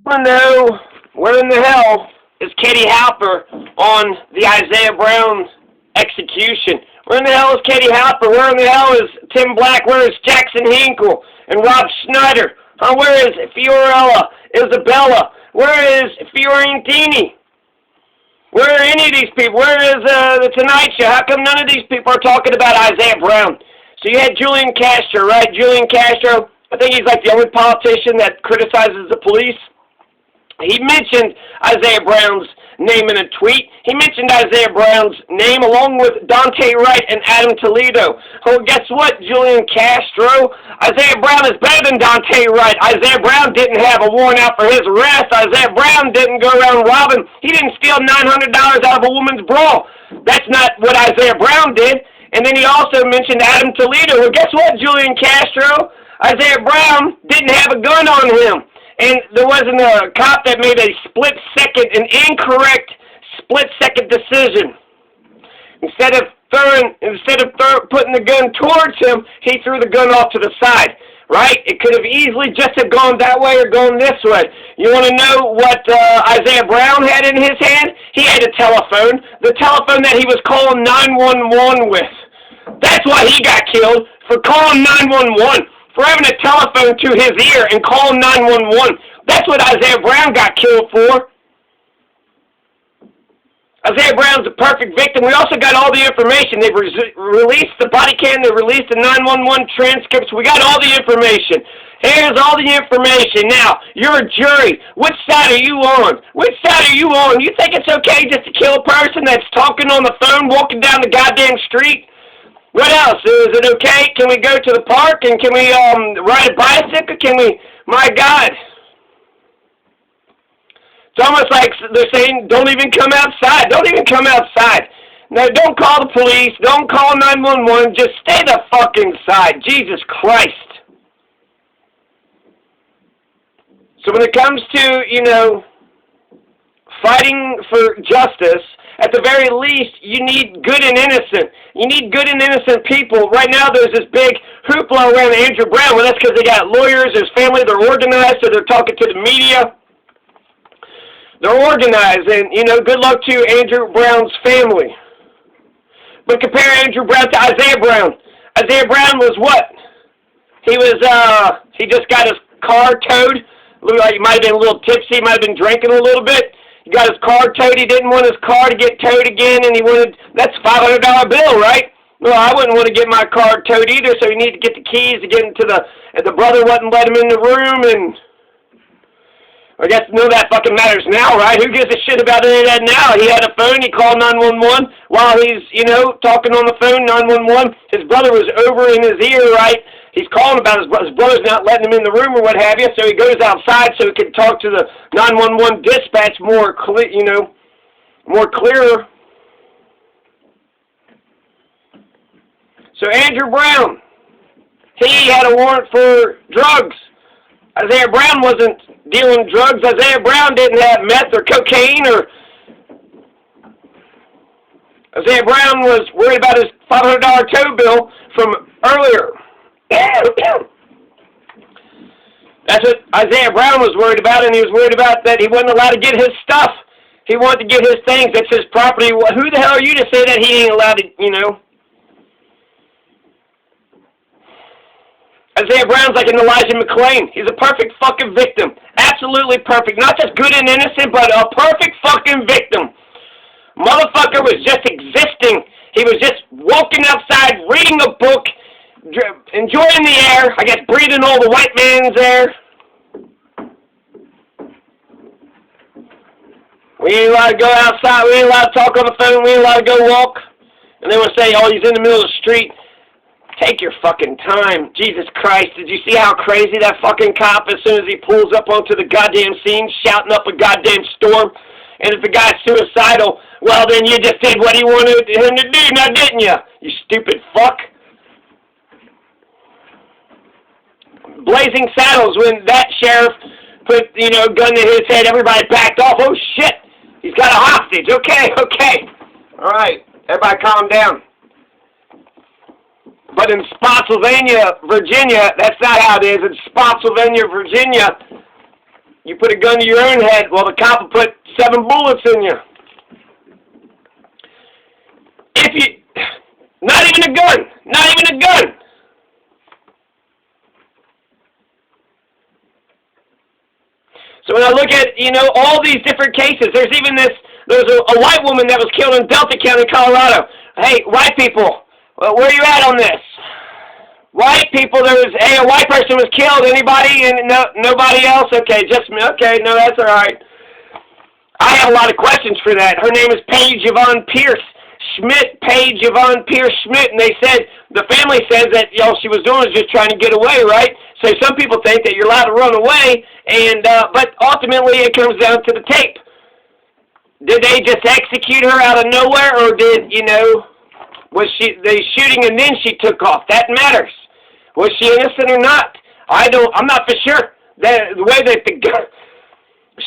I know where in the hell is Katie Halper on the Isaiah Brown execution? Where in the hell is Katie Halper? Where in the hell is Tim Black? Where is Jackson Hinkle and Rob Schneider? Where is Fiorella Isabella? Where is Fiorentini? Where are any of these people? Where is the Tonight Show? How come none of these people are talking about Isaiah Brown? So you had Julian Castro, right? Julian Castro, I think he's like the only politician that criticizes the police. He mentioned Isaiah Brown's name in a tweet. He mentioned Isaiah Brown's name along with Dante Wright and Adam Toledo. Well, guess what, Julian Castro? Isaiah Brown is better than Dante Wright. Isaiah Brown didn't have a warrant out for his arrest. Isaiah Brown didn't go around robbing. He didn't steal $900 out of a woman's bra. That's not what Isaiah Brown did. And then he also mentioned Adam Toledo. Well, guess what, Julian Castro? Isaiah Brown didn't have a gun on him. And there wasn't a cop that made an incorrect split-second decision. Instead of putting the gun towards him, he threw the gun off to the side. Right? It could have easily just have gone that way or gone this way. You want to know what Isaiah Brown had in his hand? He had a telephone. The telephone that he was calling 911 with. That's why he got killed, for calling 911. For having a telephone to his ear and calling 911. That's what Isaiah Brown got killed for. Isaiah Brown's a perfect victim. We also got all the information. They've released the body cam. They released the 911 transcripts. We got all the information. Here's all the information. Now, you're a jury. Which side are you on? Which side are you on? You think it's okay just to kill a person that's talking on the phone, walking down the goddamn street? What else? Is it okay? Can we go to the park and can we ride a bicycle? Can we? My God. It's almost like they're saying, don't even come outside. Don't even come outside. No, don't call the police. Don't call 911. Just stay the fuck inside. Jesus Christ. So when it comes to, fighting for justice, at the very least, you need good and innocent. You need good and innocent people. Right now, there's this big hoopla around Andrew Brown. Well, that's because they got lawyers, there's family, they're organized, so they're talking to the media. They're organized, and, good luck to Andrew Brown's family. But compare Andrew Brown to Isaiah Brown. Isaiah Brown was what? He just got his car towed. Looked like he might have been a little tipsy, might have been drinking a little bit. He got his car towed. He didn't want his car to get towed again, and that's a $500 bill, right? Well, I wouldn't want to get my car towed either, so he needed to get the keys to get into and the brother wouldn't let him in the room, and I guess none of that fucking matters now, right? Who gives a shit about any of that now? He had a phone. He called 911 while he's, talking on the phone, 911. His brother was over in his ear, right? He's calling about his brother's not letting him in the room or what have you, so he goes outside so he can talk to the 911 dispatch more clearer. So Andrew Brown, he had a warrant for drugs. Isaiah Brown wasn't dealing drugs. Isaiah Brown didn't have meth or cocaine or... Isaiah Brown was worried about his $500 tow bill from earlier. That's what Isaiah Brown was worried about, and he was worried about that he wasn't allowed to get his stuff. He wanted to get his things. That's his property. Who the hell are you to say that he ain't allowed to, Isaiah Brown's like an Elijah McClain. He's a perfect fucking victim. Absolutely perfect. Not just good and innocent, but a perfect fucking victim. Motherfucker was just existing. He was just walking outside, reading a book, enjoying the air, I guess breathing all the white man's air. We ain't allowed to go outside, we ain't allowed to talk on the phone, we ain't allowed to go walk. And they want to say, oh, he's in the middle of the street. Take your fucking time. Jesus Christ, did you see how crazy that fucking cop, as soon as he pulls up onto the goddamn scene, shouting up a goddamn storm? And if the guy's suicidal, well, then you just did what he wanted him to do, now didn't you? You stupid fuck. Blazing Saddles, when that sheriff put, gun to his head, everybody backed off. Oh, shit. He's got a hostage. Okay. All right. Everybody calm down. But in Spotsylvania, Virginia, that's not how it is. In Spotsylvania, Virginia, You put a gun to your own head, well, the cop will put 7 bullets in you. Not even a gun. Not even a gun. So when I look at, all these different cases, there's a white woman that was killed in Delta County, Colorado. Hey, white people, where are you at on this? White people, a white person was killed. Anybody? And nobody else? Okay, just me. Okay, no, that's all right. I have a lot of questions for that. Her name is Paige Yvonne Pierce Schmidt, Paige Yvonne Pierce Schmidt, and the family says that she was doing was just trying to get away, right? So some people think that you're allowed to run away, but ultimately it comes down to the tape. Did they just execute her out of nowhere, or was they shooting and then she took off? That matters. Was she innocent or not? I'm not for sure. The way that the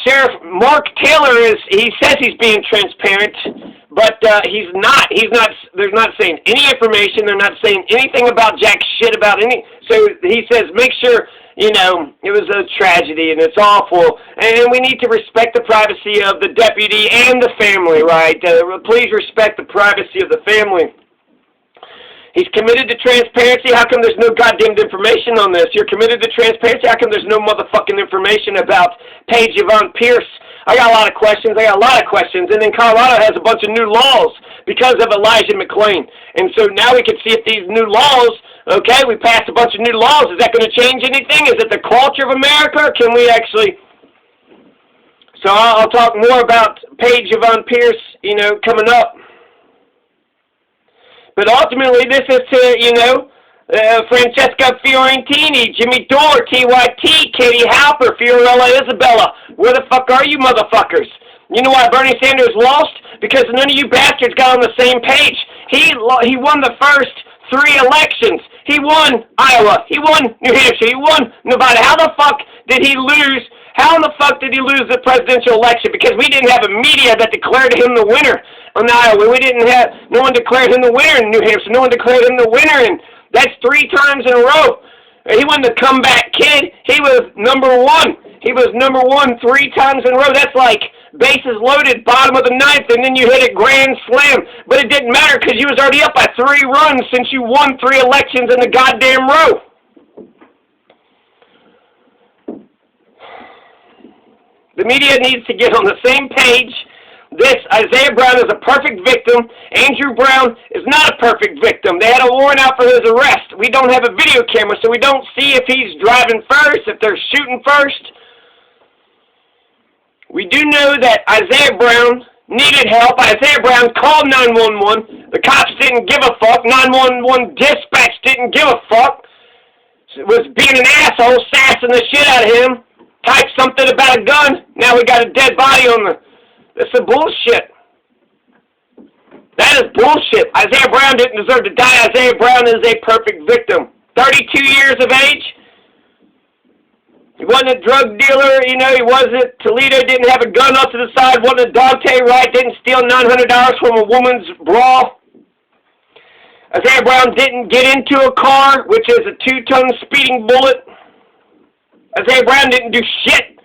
Sheriff Mark Taylor he says he's being transparent, but he's not. They're not saying any information. They're not saying anything about jack shit about any. So he says, make sure, it was a tragedy and it's awful, and we need to respect the privacy of the deputy and the family, right? Please respect the privacy of the family. He's committed to transparency. How come there's no goddamn information on this? You're committed to transparency. How come there's no motherfucking information about Paige Yvonne Pierce? I got a lot of questions. And then Colorado has a bunch of new laws because of Elijah McClain. And so now we can see if these new laws, okay, we passed a bunch of new laws. Is that going to change anything? Is it the culture of America? Or can we actually... So I'll talk more about Paige Yvonne Pierce, coming up. But ultimately, this is to, Francesca Fiorentini, Jimmy Dore, TYT, Katie Halper, Fiorella Isabella. Where the fuck are you motherfuckers? You know why Bernie Sanders lost? Because none of you bastards got on the same page. He won the first 3 elections. He won Iowa. He won New Hampshire. He won Nevada. How the fuck did he lose? How in the fuck did he lose the presidential election? Because we didn't have a media that declared him the winner in Iowa. No one declared him the winner in New Hampshire. No one declared him the winner, and that's 3 times in a row. He wasn't the comeback kid. He was number 1. He was number 1 3 times in a row. That's like bases loaded, bottom of the 9th, and then you hit a grand slam. But it didn't matter because you was already up by 3 runs since you won 3 elections in a goddamn row. The media needs to get on the same page. This Isaiah Brown is a perfect victim. Andrew Brown is not a perfect victim. They had a warrant out for his arrest. We don't have a video camera, so we don't see if he's driving first, if they're shooting first. We do know that Isaiah Brown needed help. Isaiah Brown called 911. The cops didn't give a fuck. 911 dispatch didn't give a fuck. It was being an asshole, sassing the shit out of him. Typed something about a gun. Now we got a dead body on the... That's some bullshit. That is bullshit. Isaiah Brown didn't deserve to die. Isaiah Brown is a perfect victim. 32 years of age. He wasn't a drug dealer, he wasn't... Toledo didn't have a gun up to the side, wasn't a Dante Wright, didn't steal $900 from a woman's bra. Isaiah Brown didn't get into a car, which is a 2-ton speeding bullet. Isaiah Brown didn't do shit.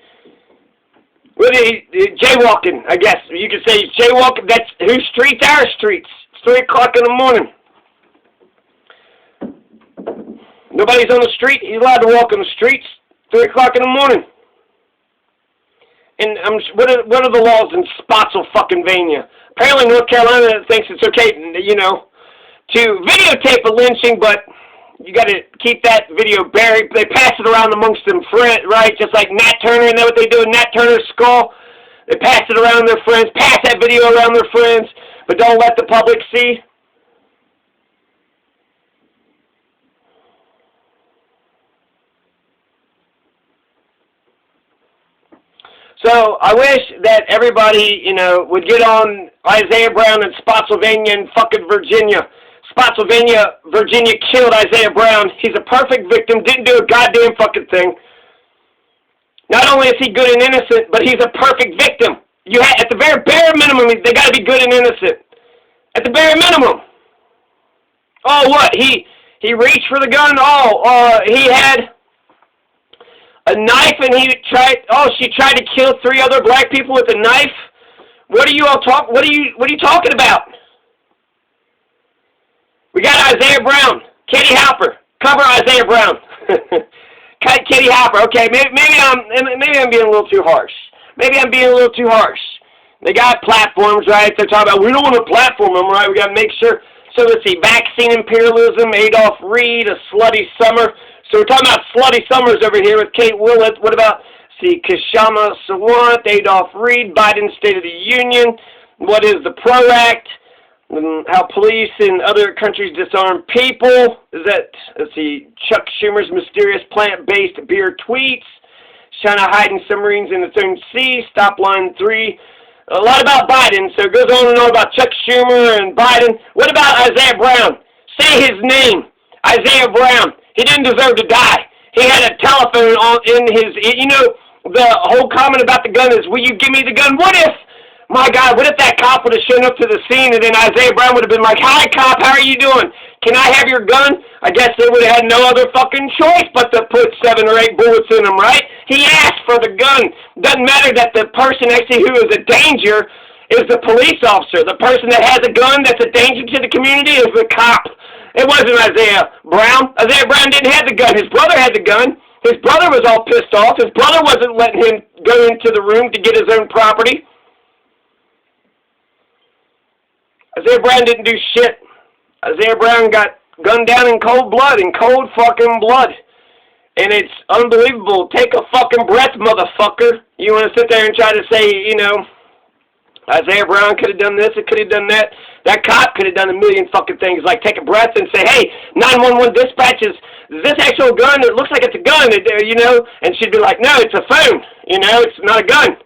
Really, jaywalking, I guess. You could say he's jaywalking. That's whose streets? Our streets. It's 3 o'clock in the morning. Nobody's on the street. He's allowed to walk on the streets. 3 o'clock in the morning. And what are the laws in Spotsylvania? Apparently North Carolina thinks it's okay, to videotape a lynching, but you got to keep that video buried. They pass it around amongst them friends, right? Just like Nat Turner, you know what they do with Nat Turner's skull? They pass it around their friends, pass that video around their friends, but don't let the public see. So I wish that everybody, would get on Isaiah Brown in Spotsylvania and fucking Virginia. Spotsylvania, Virginia killed Isaiah Brown. He's a perfect victim, didn't do a goddamn fucking thing. Not only is he good and innocent, but he's a perfect victim. At the very bare minimum, they got to be good and innocent. At the bare minimum. Oh, what? He reached for the gun? Oh, he had A knife, and she tried to kill 3 other black people with a knife? What are you talking about? We got Isaiah Brown, Katie Halper, cover Isaiah Brown. Katie Halper, okay, maybe I'm being a little too harsh. Maybe I'm being a little too harsh. They got platforms, right? They're talking about, we don't want to platform them, right? We got to make sure. So let's see, vaccine imperialism, Adolph Reed, a slutty summer. So we're talking about slutty summers over here with Kate Willett. What about, Kshama Sawant, Adolph Reed, Biden's State of the Union. What is the PRO Act? How police in other countries disarm people. Is that, Chuck Schumer's mysterious plant-based beer tweets. China hiding submarines in its own sea. Stop line 3. A lot about Biden, so it goes on and on about Chuck Schumer and Biden. What about Isaiah Brown? Say his name. Isaiah Brown. He didn't deserve to die. He had a telephone in his, the whole comment about the gun is, will you give me the gun? What if, my God, what if that cop would have shown up to the scene and then Isaiah Brown would have been like, hi, cop, how are you doing? Can I have your gun? I guess they would have had no other fucking choice but to put 7 or 8 bullets in him, right? He asked for the gun. Doesn't matter that the person actually who is a danger is the police officer. The person that has a gun that's a danger to the community is the cop. It wasn't Isaiah Brown. Isaiah Brown didn't have the gun. His brother had the gun. His brother was all pissed off. His brother wasn't letting him go into the room to get his own property. Isaiah Brown didn't do shit. Isaiah Brown got gunned down in cold blood, fucking blood. And it's unbelievable. Take a fucking breath, motherfucker. You want to sit there and try to say, Isaiah Brown could have done this, it could have done that. That cop could have done a million fucking things, like take a breath and say, hey, 911 dispatches, is this actual gun? It looks like it's a gun, And she'd be like, no, it's a phone, it's not a gun.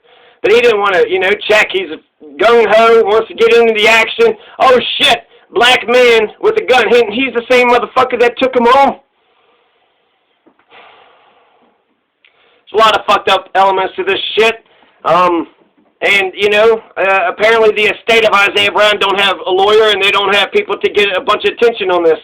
But he didn't want to, check. He's gung-ho, wants to get into the action. Oh, shit, black man with a gun. He's the same motherfucker that took him home. There's a lot of fucked up elements to this shit. And, apparently the estate of Isaiah Brown don't have a lawyer and they don't have people to get a bunch of attention on this.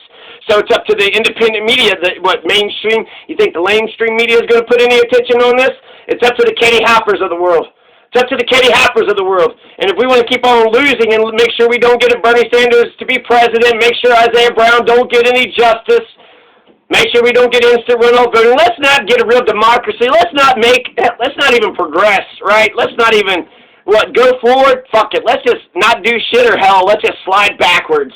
So it's up to the independent media, mainstream. You think the mainstream media is going to put any attention on this? It's up to the Katie Halpers of the world. It's up to the Katie Halpers of the world. And if we want to keep on losing and make sure we don't get a Bernie Sanders to be president, make sure Isaiah Brown don't get any justice, make sure we don't get instant runoff voting. Let's not get a real democracy. Let's not even progress, right? Let's not even, go forward? Fuck it. Let's just not do shit or hell. Let's just slide backwards.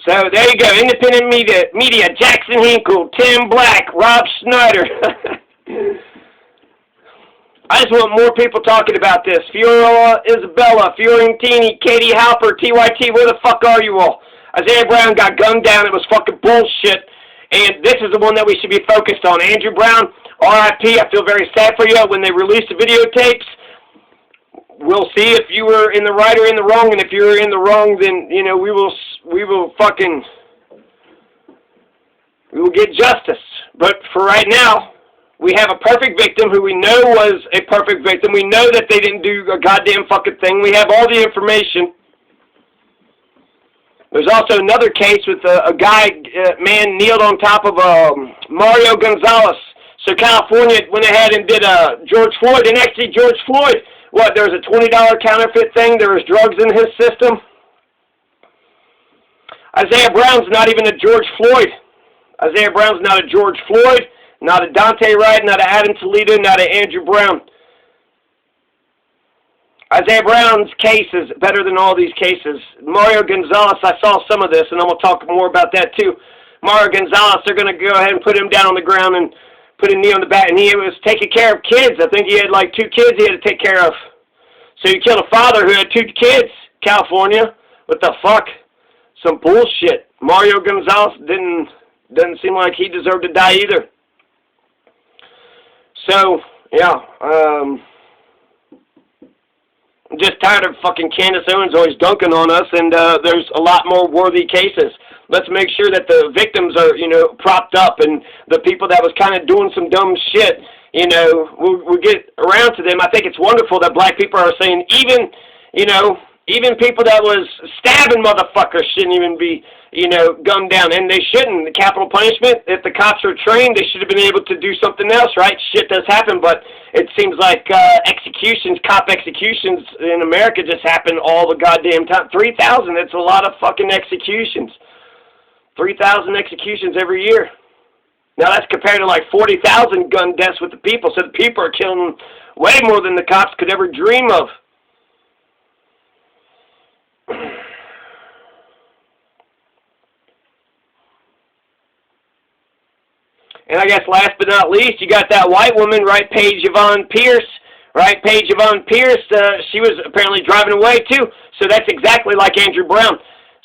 So there you go. Independent media, Jackson Hinkle, Tim Black, Rob Schneider. I just want more people talking about this. Fiora Isabella, Fiorentini, Katie Halper, TYT, where the fuck are you all? Isaiah Brown got gunned down. It was fucking bullshit. And this is the one that we should be focused on. Andrew Brown, RIP, I feel very sad for you. When they release the videotapes, we'll see if you were in the right or in the wrong. And if you were in the wrong, then, we will get justice. But for right now, we have a perfect victim who we know was a perfect victim. We know that they didn't do a goddamn fucking thing. We have all the information. There's also another case with a man kneeled on top of Mario Gonzalez. So California went ahead and did George Floyd. And actually George Floyd, there was a $20 counterfeit thing. There was drugs in his system. Isaiah Brown's not even a George Floyd. Isaiah Brown's not a George Floyd, not a Dante Wright, not a Adam Toledo, not a Andrew Brown. Isaiah Brown's case is better than all these cases. Mario Gonzalez, I saw some of this, and I'm going to talk more about that too. Mario Gonzalez, they're going to go ahead and put him down on the ground and put a knee on the back, and he was taking care of kids. I think he had like 2 kids he had to take care of. So he killed a father who had 2 kids, California. What the fuck? Some bullshit. Mario Gonzalez doesn't seem like he deserved to die either. So, yeah, I'm just tired of fucking Candace Owens always dunking on us, and there's a lot more worthy cases. Let's make sure that the victims are, propped up, and the people that was kind of doing some dumb shit, we'll get around to them. I think it's wonderful that black people are saying even people that was stabbing motherfuckers shouldn't even be gunned down. And they shouldn't. The capital punishment, if the cops are trained, they should have been able to do something else, right? Shit does happen, but it seems like cop executions in America just happen all the goddamn time. 3,000, that's a lot of fucking executions. 3,000 executions every year. Now that's compared to like 40,000 gun deaths with the people, so the people are killing way more than the cops could ever dream of. And I guess last but not least, you got that white woman, right, Paige Yvonne Pierce, right? Paige Yvonne Pierce, she was apparently driving away too, so that's exactly like Andrew Brown.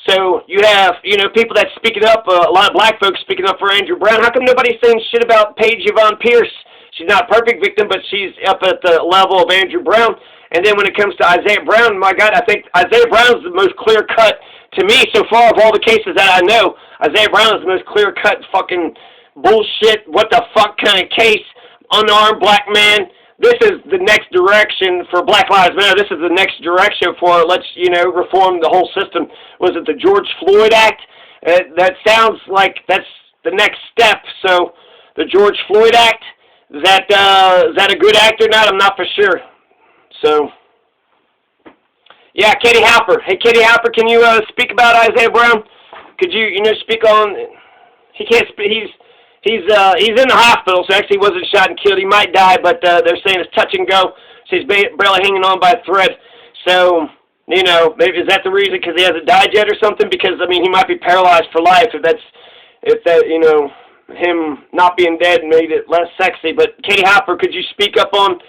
So you have, people that's speaking up, a lot of black folks speaking up for Andrew Brown. How come nobody's saying shit about Paige Yvonne Pierce? She's not a perfect victim, but she's up at the level of Andrew Brown. And then when it comes to Isaiah Brown, my God, I think Isaiah Brown is the most clear-cut, to me, so far of all the cases that I know. Isaiah Brown is the most clear-cut fucking bullshit, what the fuck kind of case, unarmed black man. This is the next direction for Black Lives Matter. This is the next direction for, let's, reform the whole system. Was it the George Floyd Act? That sounds like that's the next step. So, the George Floyd Act, is that a good act or not? I'm not for sure. So, yeah, Katie Halper. Hey, Katie Halper, can you speak about Isaiah Brown? Could you, speak on? He can't speak. He's in the hospital, so actually he wasn't shot and killed. He might die, but they're saying it's touch and go. So he's barely hanging on by a thread. So, maybe is that the reason? Because he hasn't died yet or something? Because he might be paralyzed for life. If that him not being dead made it less sexy. But Katie Halper, could you speak up on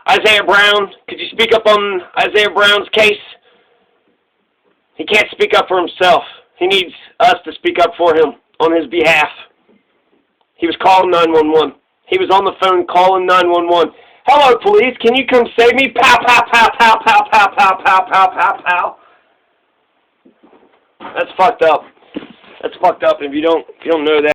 Isaiah Brown? Could you speak up on Isaiah Brown's case? He can't speak up for himself. He needs us to speak up for him on his behalf. He was calling 911. He was on the phone calling 911. Hello, police. Can you come save me? Pow, pow, pow, pow, pow, pow, pow, pow, pow, pow, pow. That's fucked up. That's fucked up. If you don't know that.